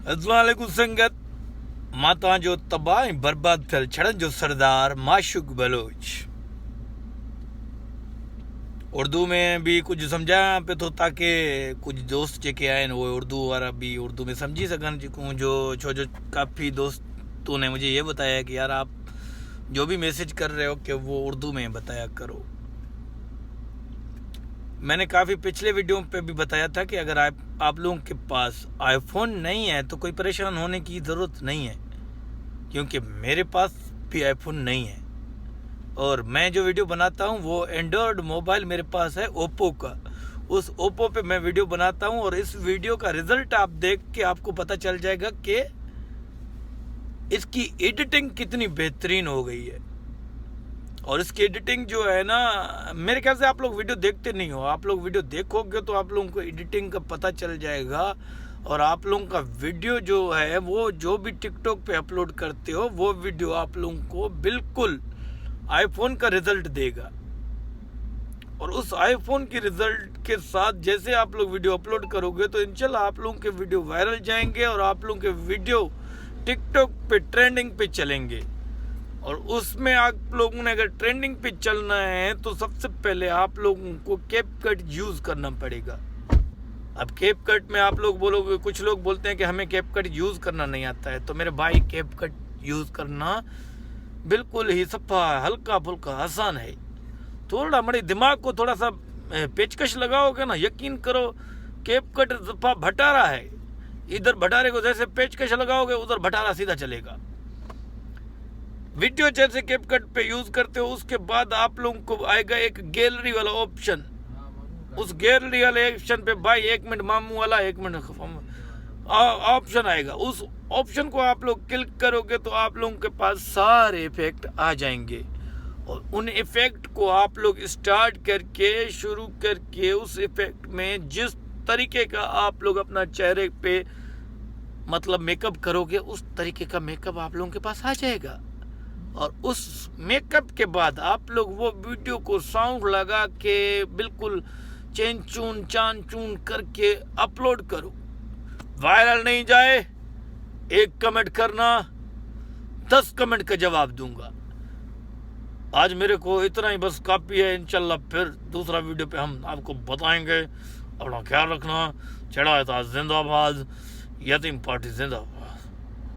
अस्सलामुअलैकुम संगत माता जो तबाह बर्बाद थियल छड़न जो सरदार माशूक बलोच। उर्दू में भी कुछ समझाया पे तो ताकि कुछ दोस्त जेके आए वो उर्दू वाला भी उर्दू में समझी सकन जो जो काफ़ी दोस्तों ने मुझे ये बताया कि यार आप जो भी मैसेज कर रहे हो कि वो उर्दू में बताया करो। मैंने काफ़ी पिछले वीडियो पे भी बताया था कि अगर आप लोगों के पास आईफोन नहीं है तो कोई परेशान होने की ज़रूरत नहीं है, क्योंकि मेरे पास भी आईफोन नहीं है और मैं जो वीडियो बनाता हूँ वो एंड्रॉयड मोबाइल मेरे पास है ओप्पो का। उस ओप्पो पे मैं वीडियो बनाता हूँ और इस वीडियो का रिज़ल्ट आप देख के आपको पता चल जाएगा कि इसकी एडिटिंग कितनी बेहतरीन हो गई है। और इसकी एडिटिंग जो है ना, मेरे ख्याल से आप लोग वीडियो देखते नहीं हो, आप लोग वीडियो देखोगे तो आप लोगों को एडिटिंग का पता चल जाएगा। और आप लोगों का वीडियो जो है वो जो भी टिकटॉक पे अपलोड करते हो वो वीडियो आप लोगों को बिल्कुल आईफोन का रिजल्ट देगा। और उस आईफोन के रिजल्ट के साथ जैसे आप लोग वीडियो अपलोड करोगे तो इंशाल्लाह आप लोगों के वीडियो वायरल जाएंगे और आप लोगों के वीडियो टिकटॉक पे ट्रेंडिंग पे चलेंगे। और उसमें आप लोगों ने अगर ट्रेंडिंग पे चलना है तो सबसे पहले आप लोगों को कैपकट यूज़ करना पड़ेगा। अब कैपकट में आप लोग बोलोगे, कुछ लोग बोलते हैं कि हमें कैपकट यूज़ करना नहीं आता है, तो मेरे भाई कैपकट यूज़ करना बिल्कुल ही सफ़ा हल्का फुल्का आसान है। थोड़ा हमारे दिमाग को थोड़ा सा पेचकश लगाओगे ना, यकीन करो कैपकट सफ़ा भटारा है। इधर भटारे को जैसे पेचकश लगाओगे उधर भटारा सीधा चलेगा। वीडियो जैसे कैपकट पे यूज़ करते हो उसके बाद आप लोगों को आएगा एक गैलरी वाला ऑप्शन। उस गैलरी वाले ऑप्शन पे भाई 1 मिनट मामू वाला 1 मिनट ऑप्शन आएगा। उस ऑप्शन को आप लोग क्लिक करोगे तो आप लोगों के पास सारे इफेक्ट आ जाएंगे और उन इफेक्ट को आप लोग स्टार्ट करके शुरू करके उस इफेक्ट में जिस तरीके का आप लोग अपना चेहरे पे मतलब मेकअप करोगे उस तरीके का मेकअप आप लोगों के पास आ जाएगा। और उस मेकअप के बाद आप लोग वो वीडियो को साउंड लगा के बिल्कुल चेन चून चान चून करके अपलोड करो। वायरल नहीं जाए 1 कमेंट करना, 10 कमेंट का जवाब दूंगा। आज मेरे को इतना ही बस काफ़ी है। इंशाल्लाह फिर दूसरा वीडियो पे हम आपको बताएंगे। अपना ख्याल रखना। चढ़ा था जिंदाबाद, यतीम पार्टी जिंदाबाद।